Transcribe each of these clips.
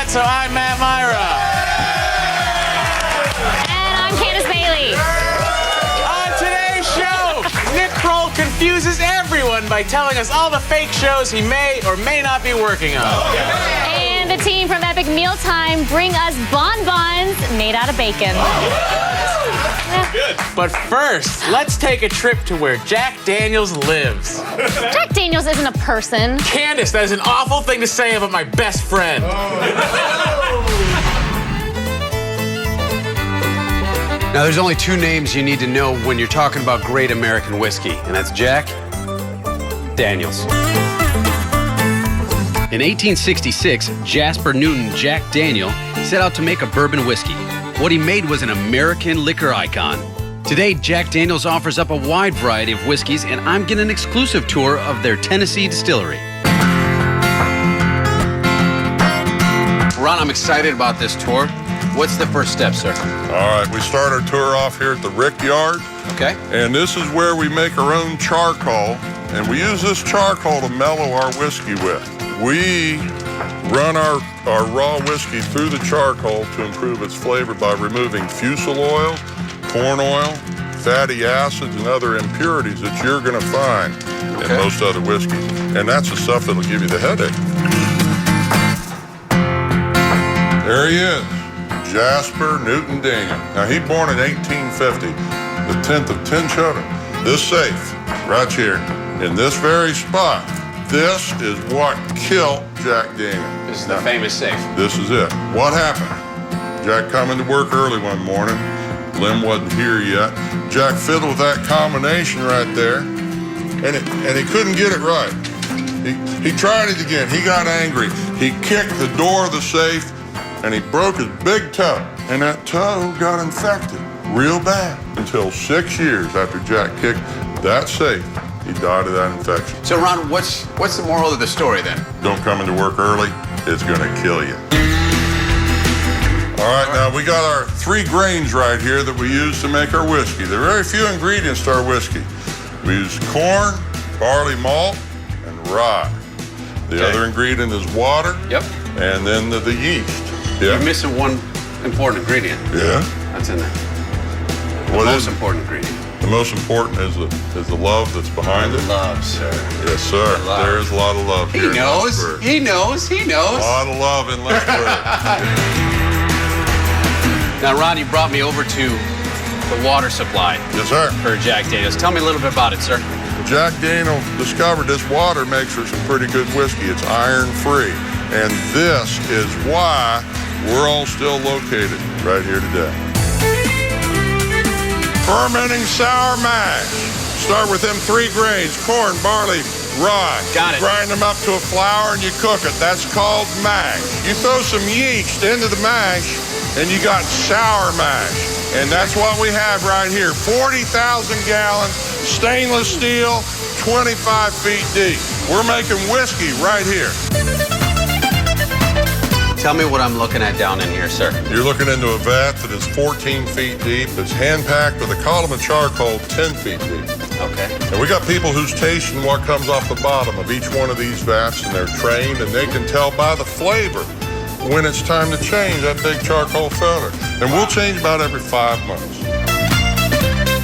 So I'm Matt Myra. And I'm Candace Bailey. On today's show, Nick Croll confuses everyone by telling us all the fake shows he may or may not be working on. And the team from Epic Mealtime bring us bonbons made out of bacon. Good. But first, let's take a trip to where Jack Daniels lives. Jack Daniels isn't a person. Candace, that is an awful thing to say about my best friend. Now, there's only two names you need to know when you're talking about great American whiskey, and that's Jack Daniels. In 1866, Jasper Newton Jack Daniel set out to make a bourbon whiskey. What he made was an American liquor icon. Today, Jack Daniels offers up a wide variety of whiskeys, and I'm getting an exclusive tour of their Tennessee distillery. Ron, I'm excited about this tour. What's the first step, sir? All right, we start our tour off here at the Rick Yard. Okay. And this is where we make our own charcoal, and we use this charcoal to mellow our whiskey with. We run our raw whiskey through the charcoal to improve its flavor by removing fusel oil, corn oil, fatty acids, and other impurities that you're going to find in most other whiskeys. And that's the stuff that'll give you the headache. There he is, Jasper Newton Daniel. Now, he born in 1850, the 10th of 10 children. This safe, right here, in this very spot, this is what killed Jack Daniel. This is the famous safe. This is it. What happened? Jack coming to work early one morning. Lem wasn't here yet. Jack fiddled with that combination right there, and he couldn't get it right. He tried it again. He got angry. He kicked the door of the safe, and he broke his big toe. And that toe got infected real bad. Until 6 years after Jack kicked that safe, he died of that infection. So, Ron, what's the moral of the story then? Don't come into work early. It's going to kill you. All right, now we got our 3 grains right here that we use to make our whiskey. There are very few ingredients to our whiskey. We use corn, barley malt, and rye. The other ingredient is water. Yep. And then the yeast. you're missing one important ingredient. Yeah. That's in there. What the is most important ingredient? The most important is the love that's behind it. Love, sir. Yes, sir. Love. There is a lot of love here. He knows. He knows. He knows. A lot of love in Lynchburg. Now, Ron, you brought me over to the water supply. Yes, sir. For Jack Daniels. Tell me a little bit about it, sir. Jack Daniel discovered this water makes for some pretty good whiskey. It's iron-free. And this is why we're all still located right here today. Fermenting sour mash. Start with them 3 grains, corn, barley, rye. Got it. Grind them up to a flour and you cook it. That's called mash. You throw some yeast into the mash and you got sour mash. And that's what we have right here. 40,000 gallons, stainless steel, 25 feet deep. We're making whiskey right here. Tell me what I'm looking at down in here, sir. You're looking into a vat that is 14 feet deep. It's hand-packed with a column of charcoal 10 feet deep. Okay. And we got people who's tasting what comes off the bottom of each one of these vats, and they're trained, and they can tell by the flavor when it's time to change that big charcoal filter. And we'll change about every 5 months.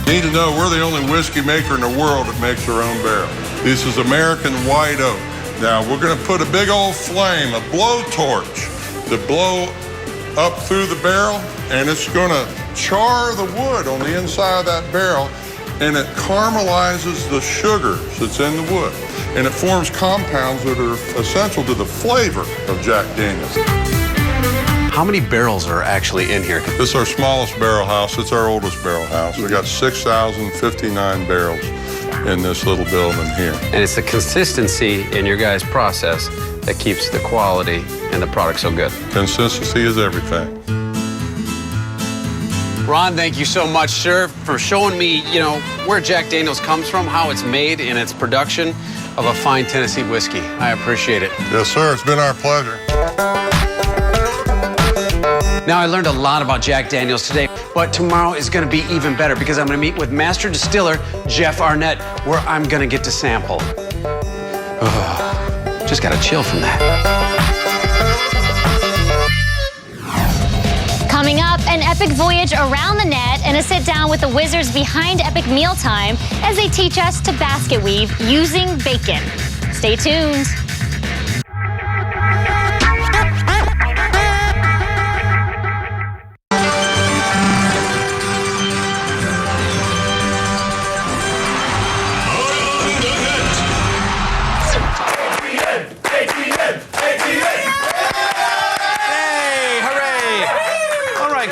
You need to know we're the only whiskey maker in the world that makes their own barrel. This is American white oak. Now, we're going to put a big old flame, a blowtorch, to blow up through the barrel, and it's going to char the wood on the inside of that barrel, and it caramelizes the sugars that's in the wood, and it forms compounds that are essential to the flavor of Jack Daniels. How many barrels are actually in here? This is our smallest barrel house. It's our oldest barrel house. We got 6,059 barrels in this little building here. And it's the consistency in your guys' process that keeps the quality and the product so good. Consistency is everything. Ron, thank you so much, sir, for showing me, where Jack Daniels comes from, how it's made, and its production of a fine Tennessee whiskey. I appreciate it. Yes, sir. It's been our pleasure. Now, I learned a lot about Jack Daniels today, but tomorrow is going to be even better because I'm going to meet with master distiller Jeff Arnett, where I'm going to get to sample. Just got to chill from that. epic voyage around the net and a sit down with the wizards behind Epic Mealtime as they teach us to basket weave using bacon. Stay tuned.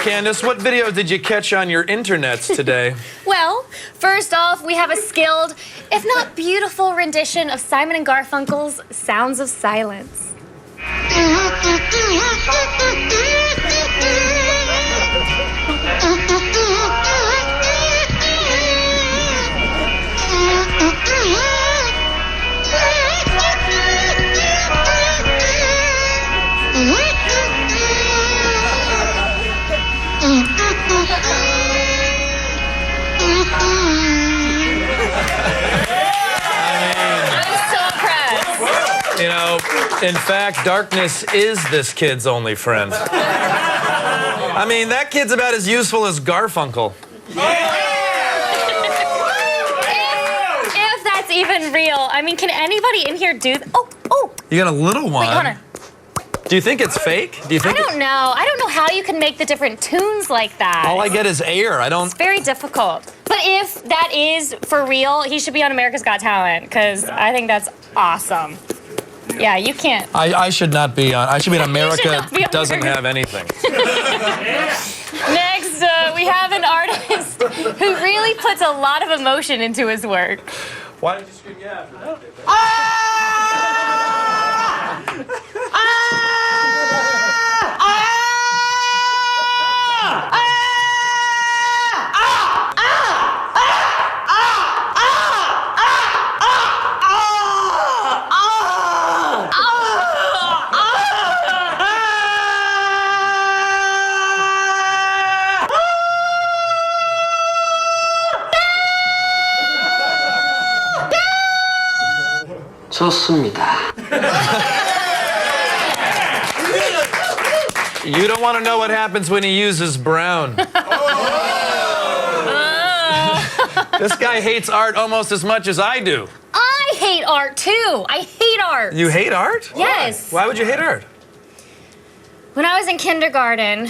Candace, what video did you catch on your internets today? Well, first off, we have a skilled, if not beautiful, rendition of Simon and Garfunkel's Sounds of Silence. You know, in fact, darkness is this kid's only friend. I mean, that kid's about as useful as Garfunkel. If that's even real. I mean, can anybody in here do Oh! You got a little one. Wait, hold on. Do you think it's fake? Do you think I don't know. I don't know how you can make the different tunes like that. All I get is air. It's very difficult. But if that is for real, he should be on America's Got Talent, because I think that's awesome. Yeah, you can't. I should not be on. I should be on America be on Doesn't America. Have Anything. Next, we have an artist who really puts a lot of emotion into his work. Why did you scream yeah after that? 좋습니다. You don't want to know what happens when he uses brown. This guy hates art almost as much as I do. I hate art, too. I hate art. You hate art? Yes. Why would you hate art? When I was in kindergarten,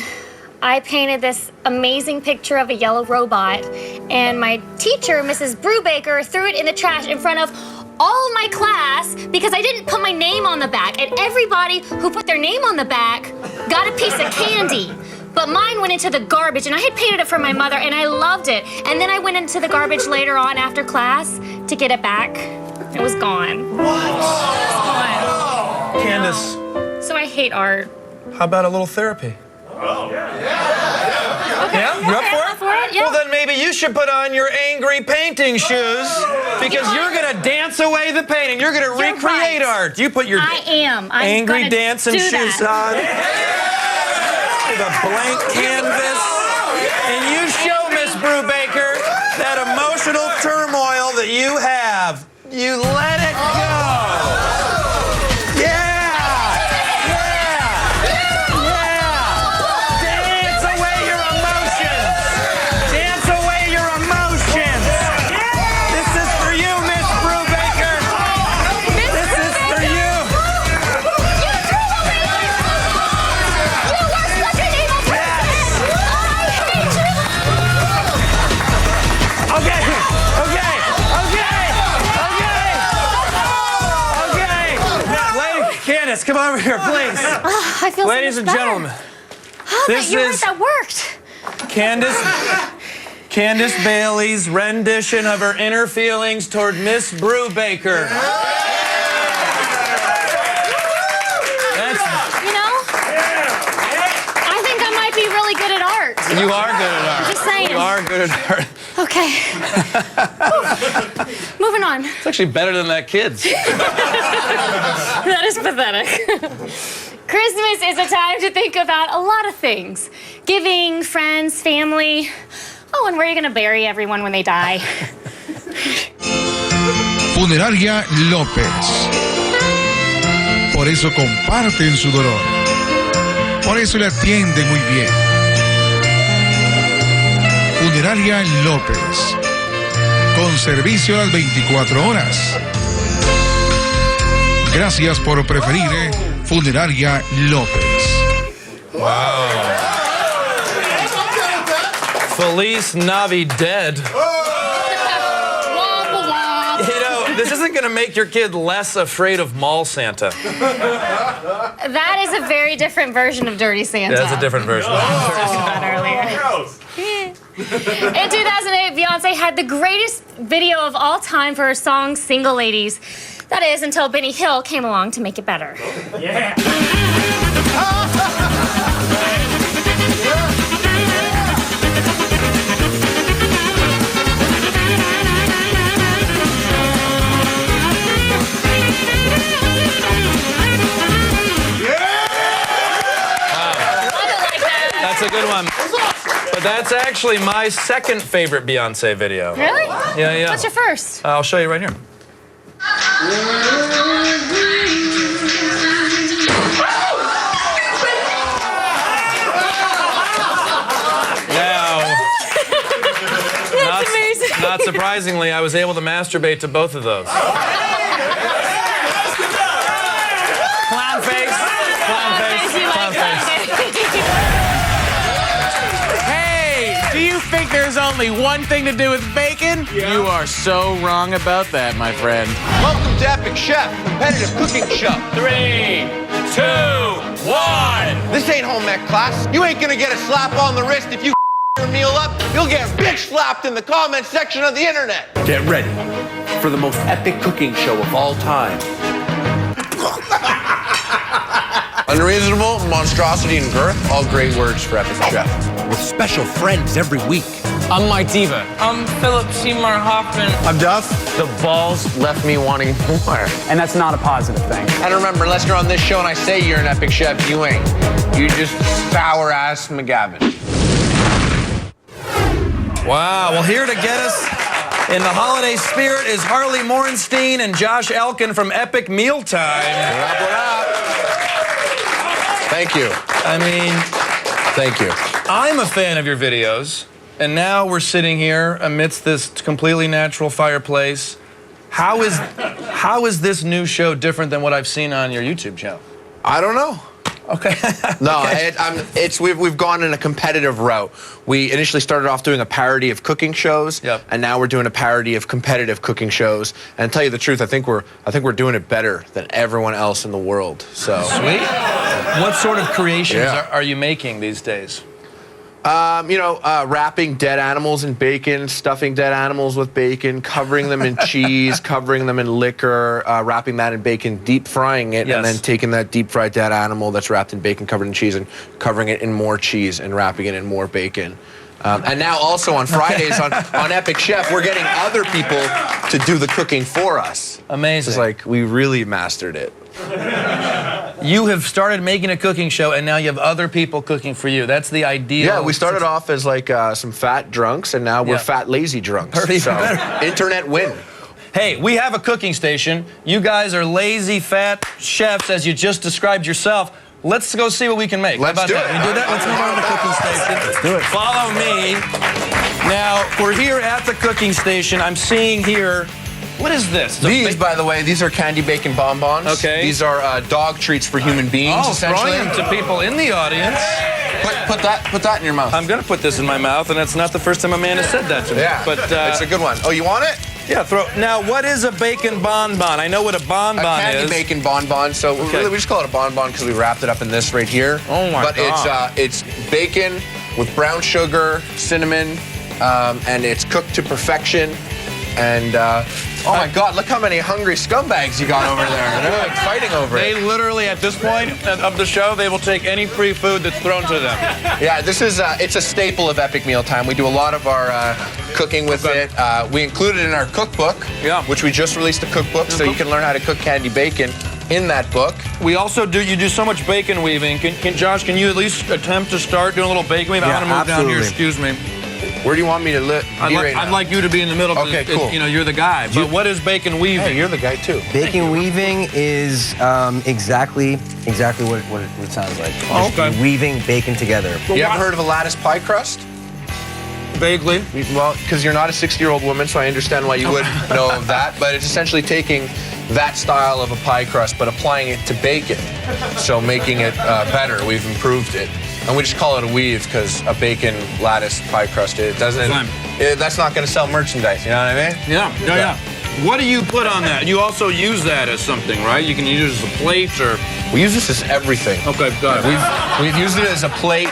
I painted this amazing picture of a yellow robot, and my teacher, Mrs. Brubaker, threw it in the trash in front of all of my class because I didn't put my name on the back, and everybody who put their name on the back got a piece of candy. But mine went into the garbage, and I had painted it for my mother, and I loved it. And then I went into the garbage later on after class to get it back. It was gone. What? It was gone. Candace, So I hate art. how about a little therapy? Yeah? You up for it? Yeah. Well, then maybe you should put on your angry painting shoes because you're going to dance away the painting. You're going to recreate art. You put your I'm angry gonna dancing do shoes that. on with a blank canvas. And you show Miss Brubaker that emotional turmoil that you have. You let it go. Come over here, please. I feel Ladies so and much gentlemen, this you're right, that worked. Candace Bailey's rendition of her inner feelings toward Miss Brubaker. I think I might be really good at art. You are good at art. I'm just saying. You are good at art. Okay. Moving on. It's actually better than that kid's. That is pathetic. Christmas is a time to think about a lot of things. Giving, friends, family. Oh, and where are you going to bury everyone when they die? Funeraria López. Por eso comparten su dolor. Por eso le atienden muy bien. Funeraria López. Con servicio a las 24 horas. Gracias por preferir Funeraria López. Wow. Feliz Navidad. You know, this isn't going to make your kid less afraid of mall Santa. That is a very different version of Dirty Santa. That's a different version. In 2008, Beyonce had the greatest video of all time for her song Single Ladies. That is, until Benny Hill came along to make it better. Yeah. That's a good one. But that's actually my second favorite Beyonce video. Really? Yeah, yeah. What's your first? I'll show you right here. Now, That's amazing. not surprisingly, I was able to masturbate to both of those. Clown face. Clown face. Clown face. Do you think there's only one thing to do with bacon? Yeah. You are so wrong about that, my friend. Welcome to Epic Chef, competitive cooking show. 3, 2, 1. This ain't home ec class. You ain't gonna get a slap on the wrist if you your meal up. You'll get bitch slapped in the comment section of the internet. Get ready for the most epic cooking show of all time. Unreasonable, monstrosity, and girth, all great words for Epic Chef. With special friends every week. I'm Mike Diva. I'm Philip Seymour Hoffman. I'm Duff. The balls left me wanting more. And that's not a positive thing. And remember, unless you're on this show and I say you're an Epic Chef, you ain't. You just sour-ass McGavin. Wow. Well, here to get us in the holiday spirit is Harley Morenstein and Josh Elkin from Epic Mealtime. What up? Thank you. I mean, thank you. I'm a fan of your videos, and now we're sitting here amidst this completely natural fireplace. How is this new show different than what I've seen on your YouTube channel? I don't know. Okay. No, okay. We've gone in a competitive route. We initially started off doing a parody of cooking shows, and now we're doing a parody of competitive cooking shows. And to tell you the truth, I think we're doing it better than everyone else in the world. So sweet. What sort of creations are you making these days? Wrapping dead animals in bacon, stuffing dead animals with bacon, covering them in cheese, covering them in liquor, wrapping that in bacon, deep frying it, and then taking that deep fried dead animal that's wrapped in bacon, covered in cheese, and covering it in more cheese and wrapping it in more bacon. And now also on Fridays on Epic Chef, we're getting other people to do the cooking for us. Amazing. It's like we really mastered it. You have started making a cooking show, and now you have other people cooking for you. That's the ideal. Yeah, we started off as like some fat drunks, and now we're fat, lazy drunks. So, internet win. Hey, we have a cooking station. You guys are lazy, fat chefs, as you just described yourself. Let's go see what we can make. Let's How about do that? it. We do that? Let's move on to the cooking station. Let's do it. Follow me. Now, we're here at the cooking station. I'm seeing here, what is this? These, by the way, these are candy bacon bonbons. Okay. These are dog treats for human beings, essentially. Throwing them to people in the audience. Put that in your mouth. I'm going to put this in my mouth, and it's not the first time a man has said that to me. Yeah, but it's a good one. Oh, you want it? Yeah, throw. Now, what is a bacon bonbon? I know what a bonbon is. A candy is. bacon bonbon. So really, we just call it a bonbon because we wrapped it up in this right here. Oh my God! But it's bacon with brown sugar, cinnamon, and it's cooked to perfection. And oh my God, look how many hungry scumbags you got over there. They're like fighting over it. They literally, at this point of the show, they will take any free food that's thrown to them. Yeah, this is it's a staple of Epic Mealtime. We do a lot of our cooking with it. We include it in our cookbook, which we just released a cookbook, so you can learn how to cook candy bacon in that book. We also you do so much bacon weaving. Josh, can you at least attempt to start doing a little bacon weaving? I'm gonna move down here, excuse me. Where do you want me to I'd like you to be in the middle. Okay, cool. You're the guy. But what is bacon weaving? Hey, you're the guy too. Bacon weaving is exactly what it sounds like. Oh, okay. Just weaving bacon together. You ever heard of a lattice pie crust? Vaguely. Well, because you're not a 60-year-old woman, so I understand why you would know of that. But it's essentially taking that style of a pie crust, but applying it to bacon. So making it better. We've improved it. And we just call it a weave because a bacon lattice pie crust, it doesn't, that's not going to sell merchandise, you know what I mean? Yeah. What do you put on that? You also use that as something, right? You can use it as a plate or... We use this as everything. Okay, got it. We've used it as a plate.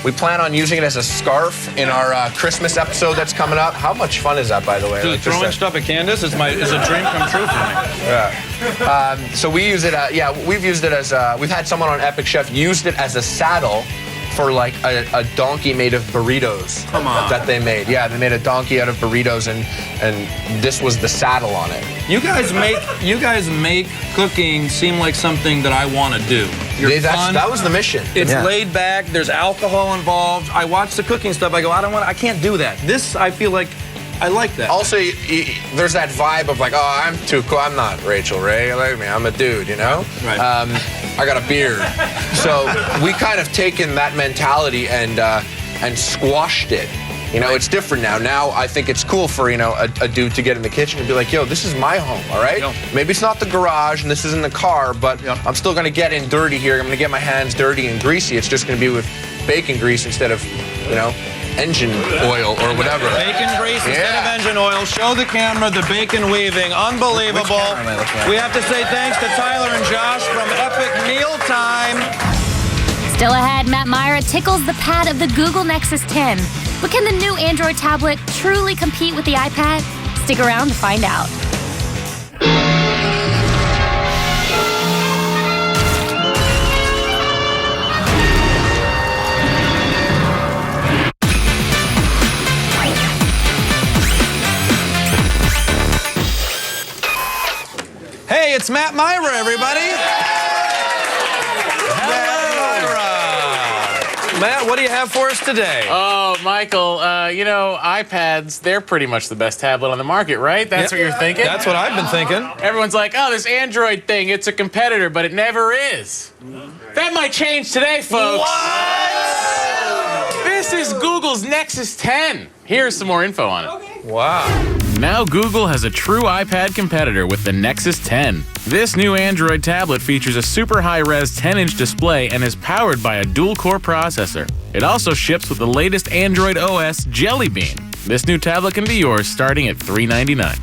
We plan on using it as a scarf in our Christmas episode that's coming up. How much fun is that, by the way? Dude, throwing stuff at Candace is a dream come true for me. Yeah. So we use it, we've used it as, we've had someone on Epic Chef used it as a saddle for like a donkey made of burritos. Come on. That they made. Yeah, they made a donkey out of burritos and this was the saddle on it. You guys make cooking seem like something that I want to do. You're fun. That was the mission. It's laid back, there's alcohol involved. I watch the cooking stuff, I go, I can't do that. This, I feel like, I like that. Also, there's that vibe of like, oh, I'm too cool. I'm not Rachel Ray. Like me, I'm a dude, you know? Right. I got a beard. So we kind of taken that mentality and squashed it. You know, it's different now. Now I think it's cool for, you know, a dude to get in the kitchen and be like, yo, this is my home, all right? Maybe it's not the garage and this isn't the car, but I'm still going to get in dirty here. I'm going to get my hands dirty and greasy. It's just going to be with bacon grease instead of, you know, engine oil or whatever. Bacon grease instead of engine oil. Show the camera the bacon weaving. Unbelievable. We have to say thanks to Tyler and Josh from Epic Mealtime. Still ahead, Matt Myra tickles the pad of the Google Nexus 10. But can the new Android tablet truly compete with the iPad? Stick around to find out. Hey, it's Matt Myra, everybody. Matt, what do you have for us today? Oh, Michael, you know, iPads, they're pretty much the best tablet on the market, right? That's what you're thinking? That's what I've been thinking. Everyone's like, oh, this Android thing, it's a competitor, but it never is. That might change today, folks. What? This is Google's Nexus 10. Here's some more info on it. Okay. Wow. Now Google has a true iPad competitor with the Nexus 10. This new Android tablet features a super high-res 10-inch display and is powered by a dual-core processor. It also ships with the latest Android OS Jelly Bean. This new tablet can be yours starting at $399.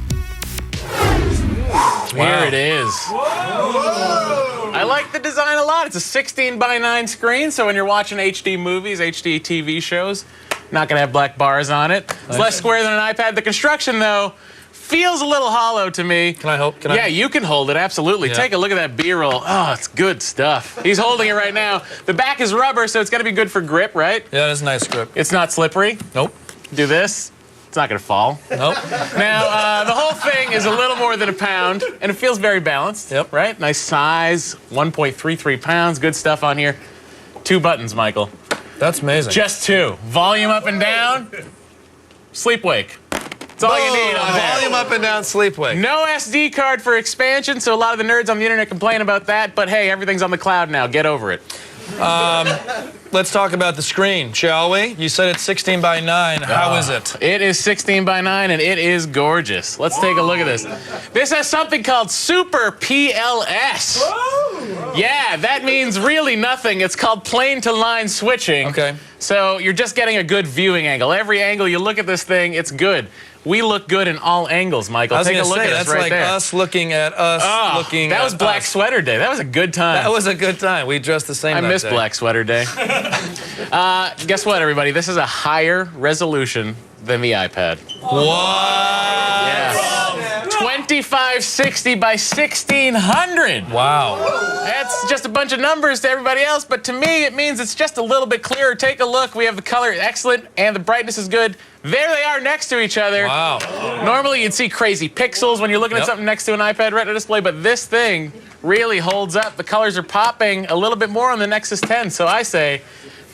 Here it is. Whoa. I like the design a lot. It's a 16:9 screen, so when you're watching HD movies, HD TV shows, not going to have black bars on it. It's less square than an iPad. The construction, though, feels a little hollow to me. Can I help? Yeah, you can hold it, absolutely. Yeah. Take a look at that B-roll. Oh, it's good stuff. He's holding it right now. The back is rubber, so it's going to be good for grip, right? Yeah, it's nice grip. It's not slippery. Nope. Do this. It's not going to fall. Nope. Now, the whole thing is a little more than a pound, and it feels very balanced. Yep. Right? Nice size, 1.33 pounds. Good stuff on here. 2 buttons, Michael. That's amazing. Just 2. Volume up and down, sleep wake. That's all you need on there. Volume up and down, sleep wake. No SD card for expansion, so a lot of the nerds on the internet complain about that, but hey, everything's on the cloud now. Get over it. Let's talk about the screen, shall we? You said it's 16:9. How is it? It is 16:9, and it is gorgeous. Let's take a look at this. This has something called Super PLS. Yeah, that means really nothing. It's called plane-to-line switching. Okay. So you're just getting a good viewing angle. Every angle you look at this thing, it's good. We look good in all angles, Michael. Take a look at us right there. That's like us looking at us looking at us. That was Black Sweater Day. That was a good time. That was a good time. We dressed the same that day. I miss Black Sweater Day. Guess what, everybody? This is a higher resolution than the iPad. What? Yes. 2560 by 1600. Wow. That's just a bunch of numbers to everybody else, but to me, it means it's just a little bit clearer. Take a look. We have the color excellent, and the brightness is good. There they are next to each other. Wow. Normally, you'd see crazy pixels when you're looking at something next to an iPad Retina display, but this thing really holds up. The colors are popping a little bit more on the Nexus 10, so I say,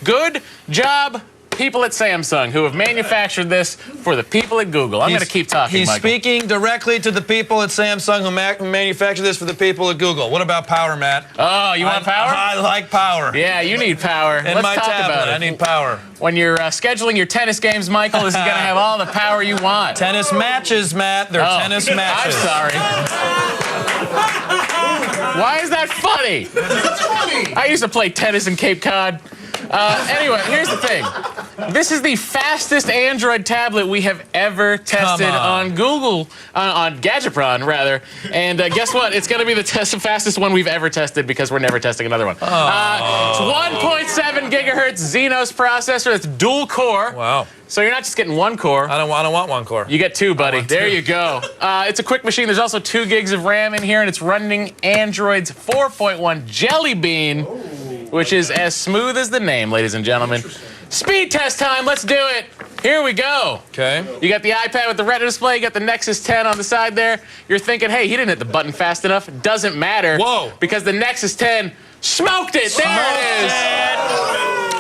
good job, people at Samsung who have manufactured this for the people at Google. I'm going to keep talking, He's Michael. speaking directly to the people at Samsung who manufacture this for the people at Google. What about power, Matt? Oh, you want power? I like power. Yeah, you need power. In Let's my talk tablet, about it. I need power. When you're scheduling your tennis games, Michael, this is going to have all the power you want. Tennis matches, Matt. They're tennis matches. I'm sorry. Why is that funny? It's funny. I used to play tennis in Cape Cod. Anyway, here's the thing. This is the fastest Android tablet we have ever tested on Google, on Gadgetron, rather. And guess what? It's going to be the fastest one we've ever tested because we're never testing another one. It's 1.7 gigahertz Xenos processor. It's dual core. Wow. So you're not just getting one core. I don't want one core. You get two, buddy. There you go. It's a quick machine. There's also 2 gigs of RAM in here, and it's running Android's 4.1 Jelly Bean, which is as smooth as the name, ladies and gentlemen. Speed test time. Let's do it. Here we go. Okay. You got the iPad with the Retina display. You got the Nexus 10 on the side there. You're thinking, hey, he didn't hit the button fast enough. Doesn't matter. Whoa. Because the Nexus 10 smoked it. There it is.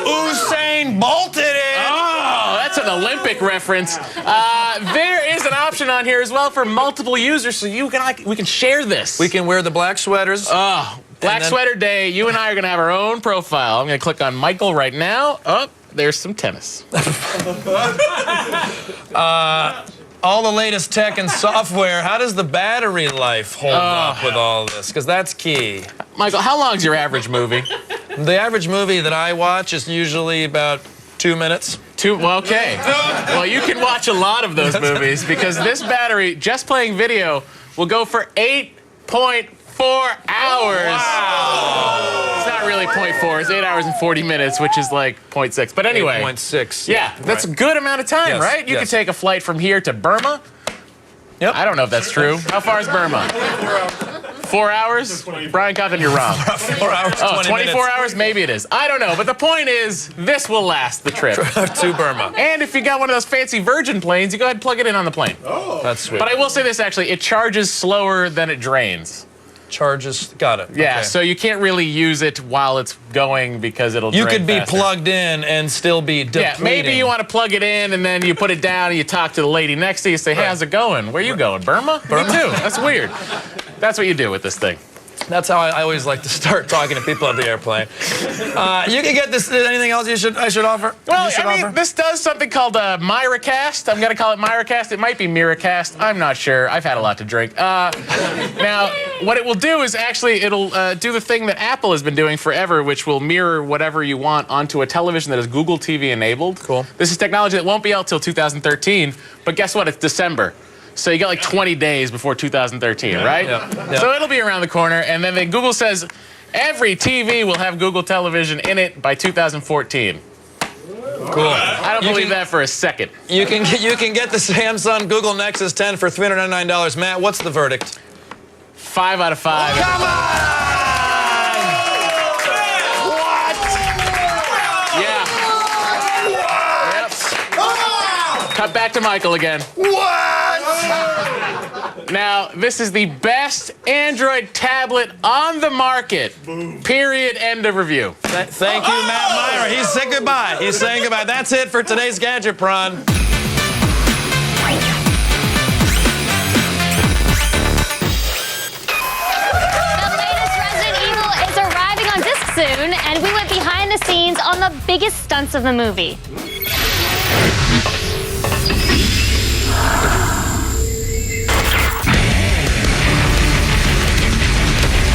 Usain bolted it. Oh, that's an Olympic reference. There is an option on here as well for multiple users, so we can share this. We can wear the black sweaters. Oh, Black Sweater Day. You and I are going to have our own profile. I'm going to click on Michael right now. Oh, there's some tennis. All the latest tech and software. How does the battery life hold up with all this? Because that's key. Michael, how long's your average movie? The average movie that I watch is usually about 2 minutes. Well, okay. Well, you can watch a lot of those movies because this battery, just playing video, will go for 8.4 hours. Wow. It's not really 0.4. It's 8 hours and 40 minutes, which is like 0.6. But anyway. 8.6. Yeah, that's a good amount of time, right? You could take a flight from here to Burma. Yep. I don't know if that's true. How far is Burma? 4 hours? Brian Coughlin, you're wrong. 4 hours, 20 24 minutes. hours? Maybe it is. I don't know. But the point is, this will last the trip. To Burma. And if you got one of those fancy Virgin planes, you go ahead and plug it in on the plane. Oh. That's sweet. But I will say this, actually. It charges slower than it drains. Charges. Got it. Yeah, Okay. so you can't really use it while it's going because it'll drain You could be faster. plugged in and still be depleting. Yeah, maybe you want to plug it in and then you put it down and you talk to the lady next to you and say, hey, how's it going? Where you going? Burma? Me too. That's weird. That's what you do with this thing. That's how I always like to start talking to people on the airplane. You can get this. Anything else I should offer? Well, I mean, this does something called MyraCast. I'm going to call it MyraCast. It might be MiraCast. I'm not sure. I've had a lot to drink. Now, what it will do is actually it'll do the thing that Apple has been doing forever, which will mirror whatever you want onto a television that is Google TV enabled. Cool. This is technology that won't be out till 2013, but guess what? It's December. So you got like 20 days before 2013, right? Yeah. So it'll be around the corner, and then Google says every TV will have Google Television in it by 2014. Cool. I don't believe that for a second. You can get the Samsung Google Nexus 10 for $399. Matt, what's the verdict? 5 out of 5. Come on! What? Yeah. Yep. Cut back to Michael again. What? Now, this is the best Android tablet on the market. Period. End of review. Thank you, Matt Myra. He's saying goodbye. He's saying goodbye. That's it for today's Gadget Prawn. Soon, and we went behind the scenes on the biggest stunts of the movie.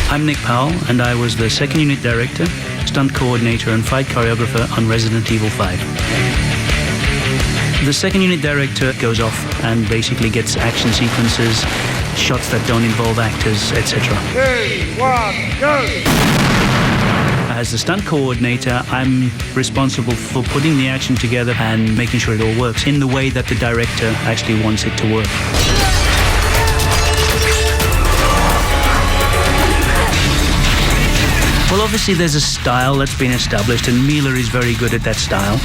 I'm Nick Powell, and I was the second unit director, stunt coordinator, and fight choreographer on Resident Evil 5. The second unit director goes off and basically gets action sequences, shots that don't involve actors, etc. 3, 1, go! As the stunt coordinator, I'm responsible for putting the action together and making sure it all works in the way that the director actually wants it to work. Well, obviously there's a style that's been established, and Mila is very good at that style.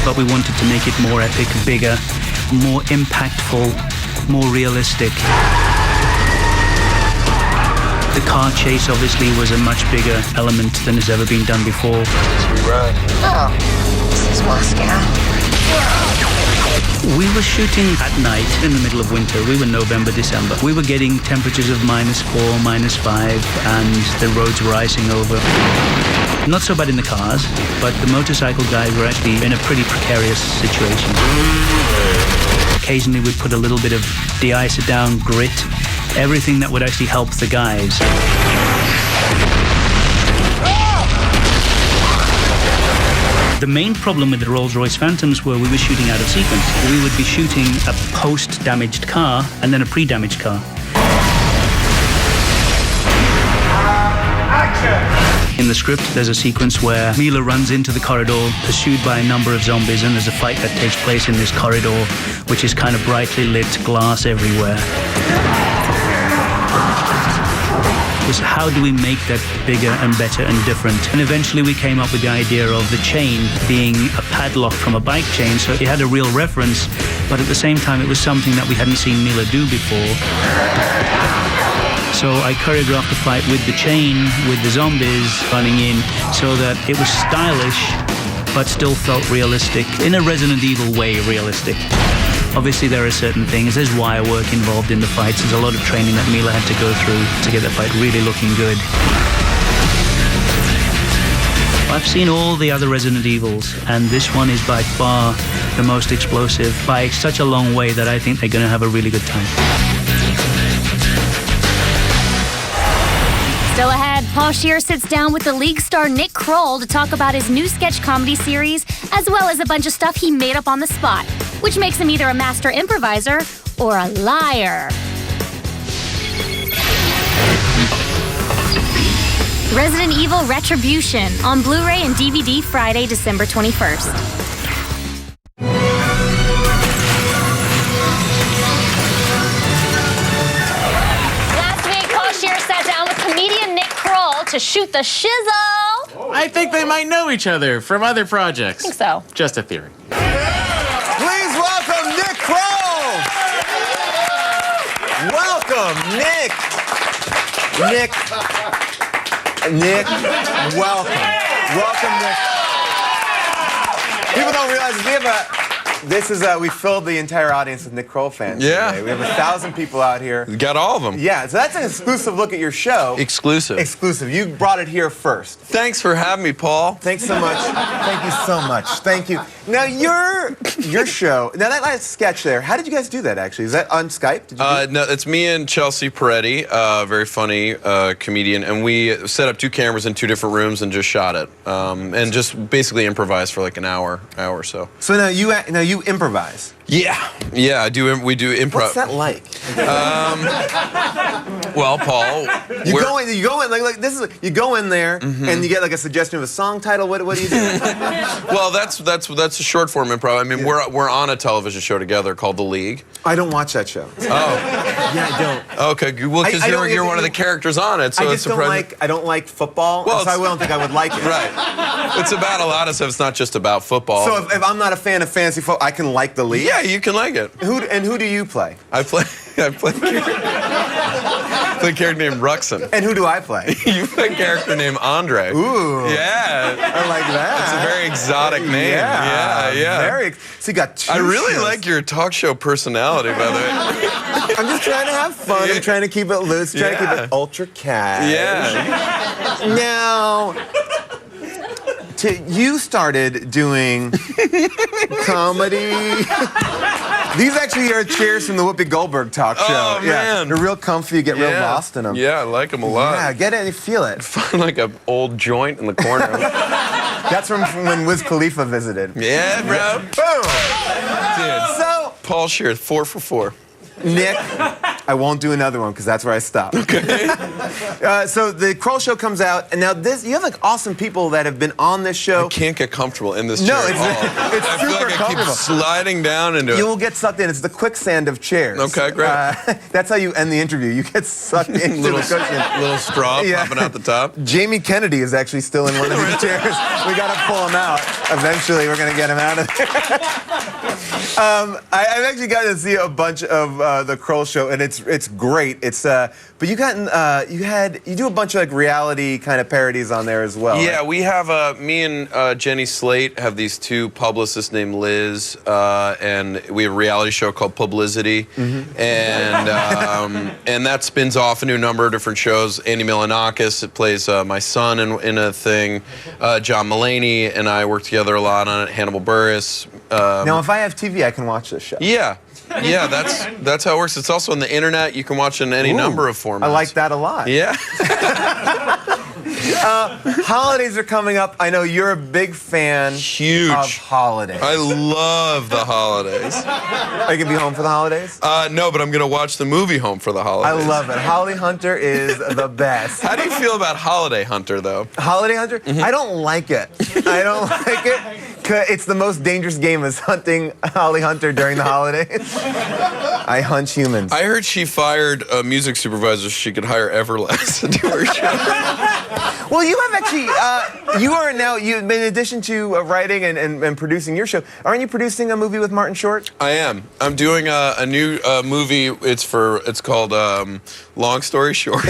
But we wanted to make it more epic, bigger, more impactful, more realistic. The car chase obviously was a much bigger element than has ever been done before. Oh, this is Moscow. We were shooting at night in the middle of winter. We were November, December. We were getting temperatures of -4, -5, and the roads were icing over. Not so bad in the cars, but the motorcycle guys were actually in a pretty precarious situation. Occasionally we'd put a little bit of de-icer down, grit, everything that would actually help the guys. The main problem with the Rolls-Royce Phantoms were we were shooting out of sequence. We would be shooting a post-damaged car and then a pre-damaged car. In the script, there's a sequence where Mila runs into the corridor, pursued by a number of zombies, and there's a fight that takes place in this corridor, which is kind of brightly lit, glass everywhere. Was how do we make that bigger and better and different? And eventually we came up with the idea of the chain being a padlock from a bike chain, so it had a real reference, but at the same time it was something that we hadn't seen Mila do before. So I choreographed the fight with the chain, with the zombies running in, so that it was stylish, but still felt realistic, in a Resident Evil way realistic. Obviously there are certain things, there's wire work involved in the fights, there's a lot of training that Mila had to go through to get the fight really looking good. I've seen all the other Resident Evils, and this one is by far the most explosive, by such a long way that I think they're going to have a really good time. Still ahead, Paul Scheer sits down with the League star Nick Kroll to talk about his new sketch comedy series, as well as a bunch of stuff he made up on the spot, which makes him either a master improviser or a liar. Resident Evil Retribution on Blu-ray and DVD Friday, December 21st. Last week, Paul Scheer sat down with comedian Nick Croll to shoot the shizzle. I think they might know each other from other projects. I think so. Just a theory. Please welcome Nick Croll! Welcome, Nick! Nick, welcome. Welcome, Nick. People don't realize we filled the entire audience with Nick Croll fans today. We have 1,000 people out here. You got all of them. Yeah, so that's an exclusive look at your show. Exclusive. Exclusive. You brought it here first. Thanks for having me, Paul. Thanks so much. Thank you so much. Thank you. Now, your show, now that last sketch there, how did you guys do that, actually? Is that on Skype? Did you No, it's me and Chelsea Peretti, very funny comedian, and we set up 2 cameras in 2 different rooms and just shot it, and just basically improvised for like an hour or so. So now you improvise. Yeah, I do. We do improv. What's that like? Well, Paul, you go in like this is you go in there and you get like a suggestion of a song title. What do you do? Well, that's a short form improv. I mean, we're on a television show together called The League. I don't watch that show. Oh, yeah, I don't. Okay, well, because you're one of the characters on it, so it's surprising. I don't like football. Well, so I don't think I would like it. Right. It's about a lot of stuff. It's not just about football. So if I'm not a fan of fantasy football, I can like The League. Yeah, you can like it. Who do you play? I play a character named Ruxin. And who do I play? You play a character named Andre. Ooh. Yeah. I like that. It's a very exotic name. Yeah. So you got 2 I really shows. like your talk show personality, by the way. I'm just trying to have fun. I'm trying to keep it loose. Trying to keep it ultra cash. Yeah. Now, you started doing comedy. These actually are chairs from the Whoopi Goldberg talk show. Oh, man. Yeah, they're real comfy. You get real lost in them. Yeah, I like them a lot. Yeah, get it and feel it. Find like an old joint in the corner. That's from when Wiz Khalifa visited. Yeah, bro. Boom. Dude. So, Paul Scheer, 4 for 4. Nick, I won't do another one because that's where I stop. Okay. So the Kroll Show comes out, and now you have like awesome people that have been on this show. I can't get comfortable in this chair. No, it's I feel super like I comfortable. keep sliding down into it. You will get sucked in. It's the quicksand of chairs. Okay, great. That's how you end the interview. You get sucked into the cushion. Little straw popping out the top. Jamie Kennedy is actually still in one of these chairs. We got to pull him out. Eventually, we're going to get him out of there. I've actually gotten to see a bunch of the Kroll Show, and It's great. It's but you do a bunch of like reality kind of parodies on there as well. Yeah, right? we have me and Jenny Slate have these two publicists named Liz, and we have a reality show called Publicity, and that spins off into a number of different shows. Andy Milonakis plays my son in a thing. John Mulaney and I work together a lot on it. Hannibal Buress. Now, if I have TV, I can watch this show. Yeah. Yeah, that's how it works. It's also on the internet. You can watch it in any number of formats. I like that a lot. Yeah. Holidays are coming up. I know you're a big fan of holidays. I love the holidays. Are you going to be home for the holidays? No, but I'm going to watch the movie Home for the Holidays. I love it. Holly Hunter is the best. How do you feel about Holiday Hunter, though? Holiday Hunter? I don't like it. I don't like it. It's the most dangerous game is hunting Holly Hunter during the holidays. I hunt humans. I heard she fired a music supervisor so she could hire Everlast to do her show. Well, you have actually, you are now, in addition to writing and producing your show, aren't you producing a movie with Martin Short? I am. I'm doing a new movie. It's called Long Story Short.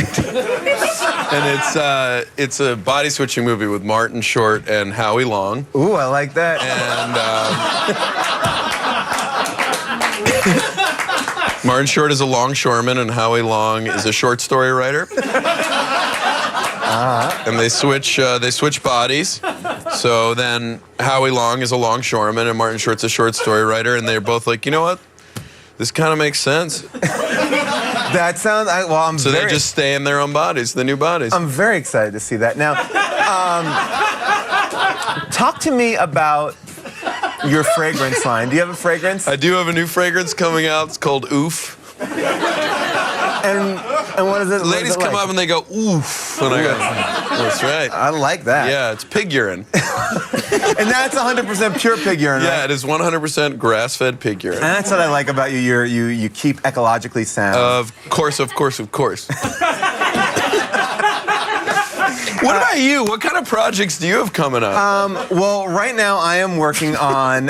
And it's a body switching movie with Martin Short and Howie Long. Ooh, I like that. And Martin Short is a longshoreman and Howie Long is a short story writer. And they switch bodies. So then Howie Long is a longshoreman and Martin Short's a short story writer, and they're both like, you know what? This kind of makes sense. That sounds, So they just stay in their own bodies, the new bodies. I'm very excited to see that. Now, talk to me about your fragrance line. Do you have a fragrance? I do have a new fragrance coming out. It's called Oof. And what is it? Ladies come up and they go, oof. And I go, that's right. I like that. Yeah, it's pig urine. And that's 100% pure pig urine, right? Yeah, it is 100% grass-fed pig urine. And that's what I like about you. You keep ecologically sound. Of course. What about you? What kind of projects do you have coming up? Well, right now I am working on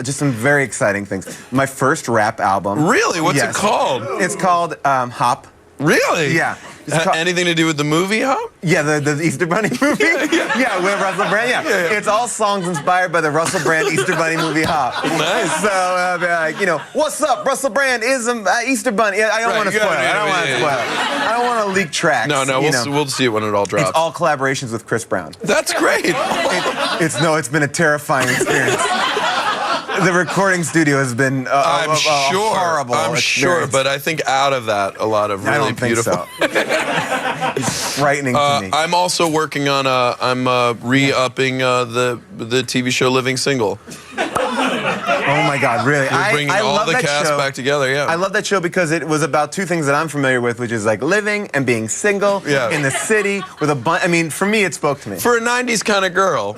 just some very exciting things. My first rap album. Really? What's it called? It's called Hop. Really? Yeah. Anything to do with the movie Hop? Yeah, the Easter Bunny movie. Yeah, with Russell Brand. Yeah. It's all songs inspired by the Russell Brand Easter Bunny movie Hop. Nice. So, what's up? Russell Brand is Easter Bunny. Yeah, I don't want to spoil it. I don't want to leak tracks. No, we'll see it when it all drops. It's all collaborations with Chris Brown. That's great. It's been a terrifying experience. The recording studio has been horrible. I'm sure, but I think out of that, a lot of really beautiful. I don't think so. It's frightening to me. I'm also working on I'm re-upping the TV show Living Single. Oh my God, really? We're bringing all the cast back together, yeah. I love that show because it was about two things that I'm familiar with, which is like living and being single in the city with a bunch. I mean, for me, it spoke to me. For a 90s kind of girl.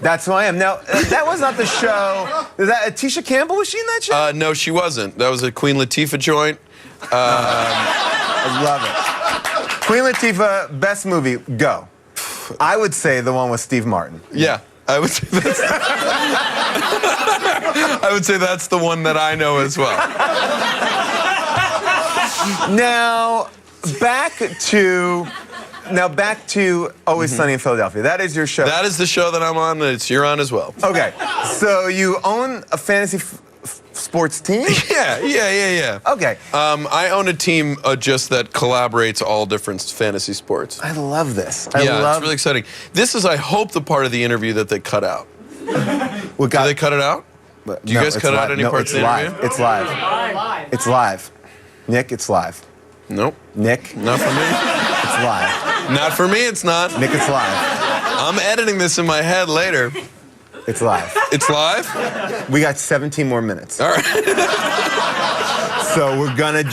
That's who I am. Now, that was not the show. Is that Tisha Campbell? Was she in that show? No, she wasn't. That was a Queen Latifah joint. I love it. Queen Latifah, best movie, go. I would say the one with Steve Martin. Yeah, I would say that's I would say that's the one that I know as well. Now, back to Always Sunny in Philadelphia. That is your show. That is the show that I'm on. You're on as well. Okay, so you own a fantasy sports team? Yeah. Okay. I own a team just that collaborates all different fantasy sports. I love this. It's really exciting. This is, I hope, the part of the interview that they cut out. Do they cut it out? Do you guys cut out any parts of the interview? It's live. It's live. Nick, it's live. Nope. Nick? Not for me. It's live. Not for me, it's not. Nick, it's live. I'm editing this in my head later. It's live. It's live? We got 17 more minutes. All right. So we're gonna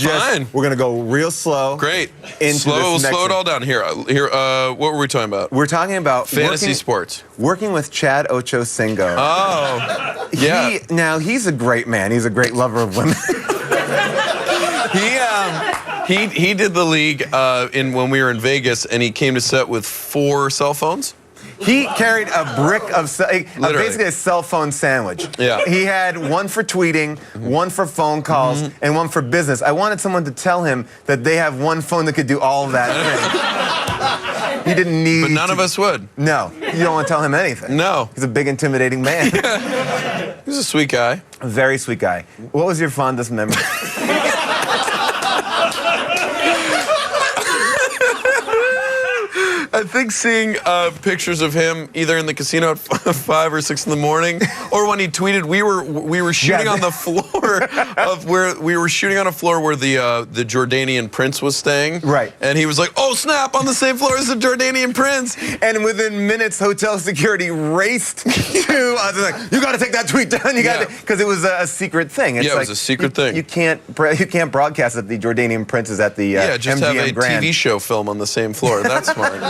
we're gonna go real slow. Great. We'll slow it all down. Here. What were we talking about? We're talking about fantasy sports. Working with Chad Ochocinco. Oh, yeah. Now he's a great man. He's a great lover of women. He did the league when we were in Vegas, and he came to set with 4 cell phones. He carried a brick of basically a cell phone sandwich. Yeah. He had one for tweeting, one for phone calls, and one for business. I wanted someone to tell him that they have one phone that could do all of that thing. He didn't need. But none of us would. No, you don't want to tell him anything. No. He's a big, intimidating man. He's a sweet guy. A very sweet guy. What was your fondest memory? I think seeing pictures of him either in the casino at 5 or 6 in the morning, or when he tweeted, we were shooting on the floor of where the Jordanian prince was staying. Right. And he was like, "Oh snap! On the same floor as the Jordanian prince." And within minutes, hotel security raced to us. Like, you got to take that tweet down. You got to, because it was a secret thing. It's it was a secret thing. You can't broadcast that the Jordanian prince is at the just MGM have a Grand. TV show film on the same floor. That's smart.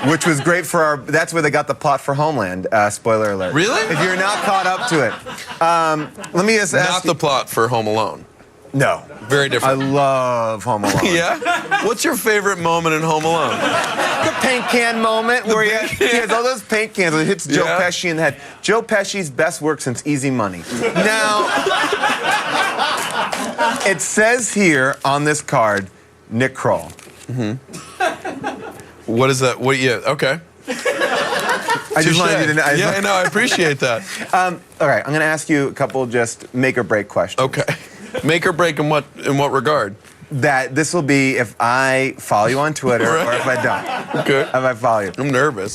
Which was great for that's where they got the plot for Homeland. Spoiler alert. Really? If you're not caught up to it. Let me just ask Not the plot for Home Alone. No. Very different. I love Home Alone. Yeah? What's your favorite moment in Home Alone? The paint can moment where he has all those paint cans and it hits Joe Pesci in the head. Joe Pesci's best work since Easy Money. Now, it says here on this card, Nick Croll. What is that? Okay. I just wanted you to know. I appreciate that. All right, I'm going to ask you a couple just make or break questions. Okay. Make or break in what regard? That this will be if I follow you on Twitter or if I don't. Okay. If I follow you. I'm nervous.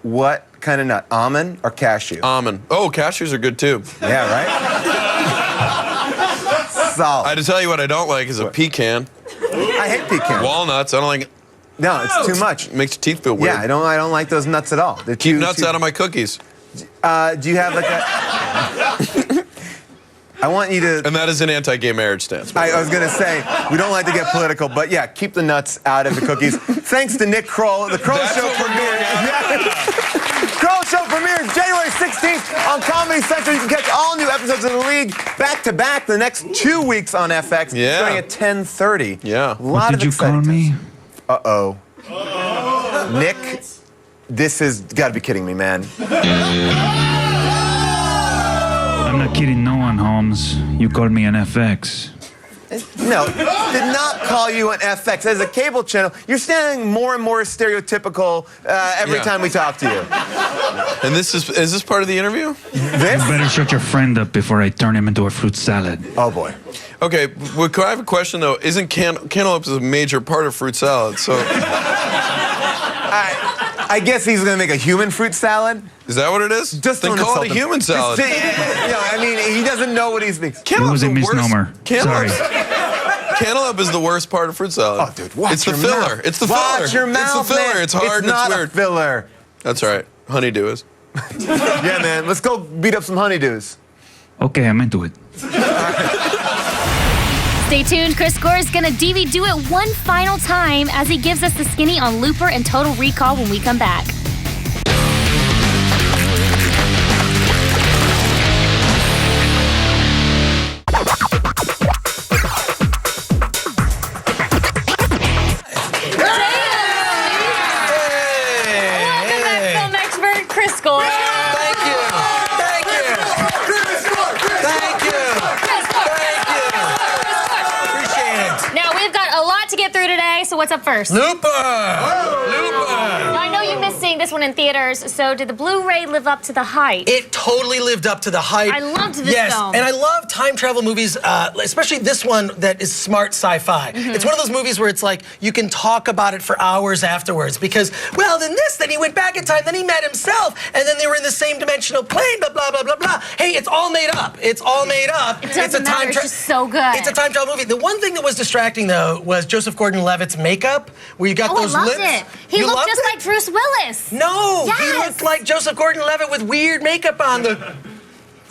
What kind of nut? Almond or cashew? Almond. Oh, cashews are good too. Yeah, right? Solid. I had to tell you what I don't like is a pecan. I hate pecans. Walnuts. I don't like. No, it's too much. It makes your teeth feel weird. Yeah, I don't like those nuts at all. Keep nuts out of my cookies. Do you have like a? I want you to. And that is an anti-gay marriage stance. I was gonna say we don't like to get political, but yeah, keep the nuts out of the cookies. Thanks to Nick Croll. The Croll Show premieres. Croll Show premieres January 16th on Comedy Central. You can catch all new episodes of The League back to back the next 2 weeks on FX, starting at 10:30. Yeah. What did you call me? Uh-oh. Nick, this has got to be kidding me, man. I'm not kidding no one, Holmes. You called me an FX. No, did not call you an FX. As a cable channel, you're standing more and more stereotypical every time we talk to you. And is this part of the interview? You better shut your friend up before I turn him into a fruit salad. Oh, boy. Okay, well, I have a question, though. Isn't cantaloupe is a major part of fruit salad, so... I guess he's going to make a human fruit salad. Is that what it is? Just then don't call it a insult him. human salad. I mean, he doesn't know what he's making. It was a misnomer. Sorry. Cantaloupe is the worst part of fruit salad. Oh, dude, watch it's the your filler. mouth. It's the filler. Watch your mouth, It's the filler. man. It's hard It's not and it's weird. a filler. That's right. Honeydew is. Yeah, man. Let's go beat up some honeydews. Okay, I'm into it. Stay tuned. Chris Gore is going to do it one final time as he gives us the skinny on Looper and Total Recall when we come back. Chris Gore. Thank you. Thank you. Thank you. Appreciate it. Now, we've got a lot to get through today, so what's up first? Looper! Looper! I know you missed seeing this one in theaters, so did the Blu-ray live up to the hype? It totally lived up to the hype. I loved this film. And I love time travel movies, especially this one that is smart sci-fi. It's one of those movies where it's like, you can talk about it for hours afterwards because, well, then he went back in time, then he met himself, and then they were in the same dimensional plane, blah, blah, blah, blah, blah. Hey, it's all made up. It's all made up. It doesn't matter, it's just so good. It's a time travel movie. The one thing that was distracting, though, was Joseph Gordon-Levitt's makeup, where you got those lips. I loved it. He looked just like Bruce Willis. No, he looked like Joseph Gordon-Levitt with weird makeup on.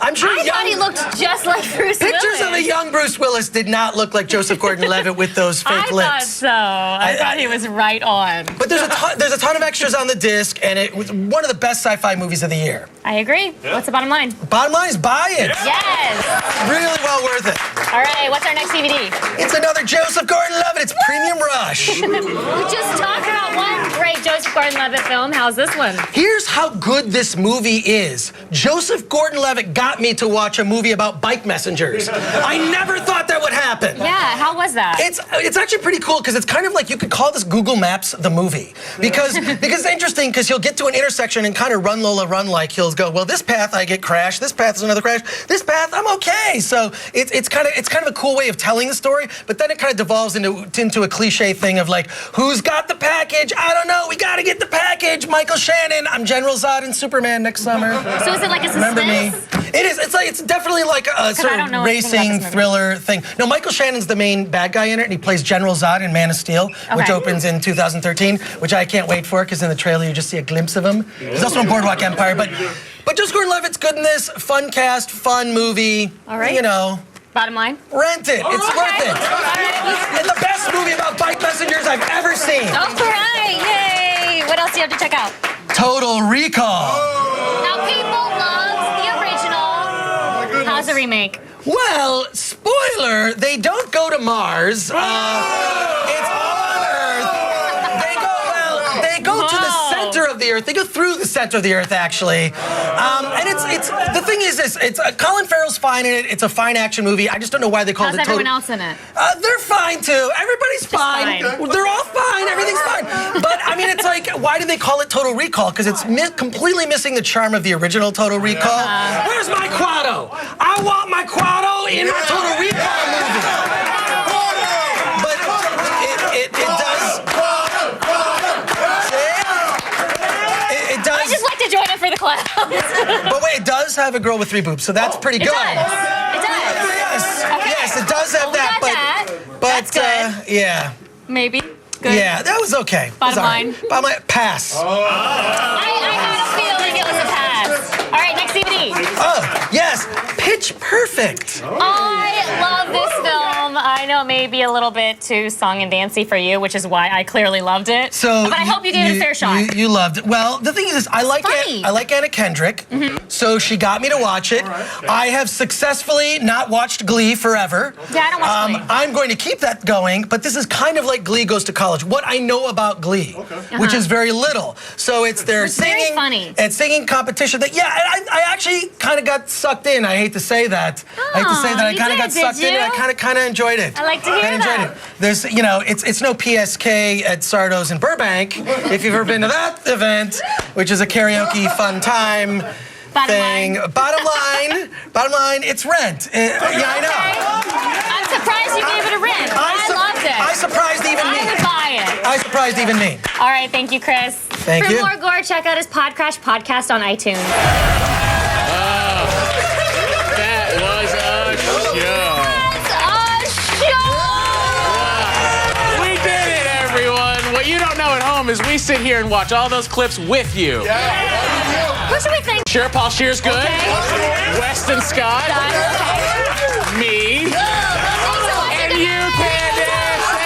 I'm sure I thought he looked just like Bruce Willis. Pictures of a young Bruce Willis did not look like Joseph Gordon-Levitt with those fake lips. I thought so. I thought he was right on. But there's a ton of extras on the disc, and it was one of the best sci-fi movies of the year. I agree. What's the bottom line? Bottom line is buy it. Yes. Really well worth it. All right, what's our next DVD? It's another Joseph Gordon-Levitt. It's Premium Rush. We just talked about one great Joseph Gordon-Levitt film. How's this one? Here's how good this movie is. Joseph Gordon-Levitt got me to watch a movie about bike messengers. I never thought that would happen. Yeah, how was that? It's actually pretty cool because it's kind of like you could call this Google Maps the movie because it's interesting because he'll get to an intersection and kind of run Lola run like he'll go, well, this path I get crashed, this path is another crash, this path I'm okay. So it's kind of a cool way of telling the story, but then it kind of devolves into a cliche thing of like, who's got the package? I don't know. We got to get the package. Michael Shannon. I'm General Zod in Superman next summer. So is it like a suspense? Remember me? It is. It's definitely like a sort of racing thriller thing. No, Michael Shannon's the main bad guy in it, and he plays General Zod in Man of Steel, which opens in 2013, which I can't wait for because in the trailer you just see a glimpse of him. He's also in Boardwalk Empire, but Joseph Gordon-Levitt's good in this. Fun cast, fun movie. All right. You know. Bottom line? Rent it. It's worth it. It's the best movie about bike messengers I've ever seen. All right. Yay. What else do you have to check out? Total Recall. Now, people love the original. How's the remake? Well, spoiler, they don't go to Mars. It's on Earth. They go to the center of the Earth. They go through the center of the Earth, actually. And it's the thing is this. It's Colin Farrell's fine in it. It's a fine action movie. I just don't know why they called it. How's everyone else in it? They're fine too. Everybody's fine. They're all fine. Everything's fine. But I mean, it's like, why do they call it Total Recall? Because it's completely missing the charm of the original Total Recall. Where's my Quado? I want my Quado in my Total Recall movie. But it does. It does. I just like to join it for the class. But wait, it does have a girl with 3 boobs, so that's pretty good. It does. Yes. Okay. Yes, it does have that. But that's good. Yeah. Maybe. Good. Yeah, that was okay. Bottom line. Bottom line. Pass. I had a feeling it was a pass. All right, next DVD. Oh, yes. Pitch Perfect. I love this film. I know it may be a little bit too song and dancey for you, which is why I clearly loved it. But I hope you gave it a fair shot. You loved it. Well, the thing is, I like Anna Kendrick, so she got me to watch it. I have successfully not watched Glee forever. Yeah, I don't watch Glee. I'm going to keep that going, but this is kind of like Glee Goes to College. What I know about Glee, which is very little. So it's their singing, very funny. and singing competition. That I actually kind of got sucked in. I hate to say that. I hate to say that I kind of got sucked in, and I kind of enjoyed it. I like to hear that. There's, it's no PSK at Sardo's in Burbank. If you've ever been to that event, which is a karaoke fun time thing. Bottom line, it's Rent. Yeah, I know. I'm surprised you gave it a Rent. I loved it. I surprised even me. I would buy it. I surprised even me. All right, thank you, Chris. Thank you. For more gore, check out his Podcrash podcast on iTunes. That was a show. We did it, everyone. What you don't know at home is we sit here and watch all those clips with you. Who should we thank? Sure, Paul Shear's good. Weston Scott.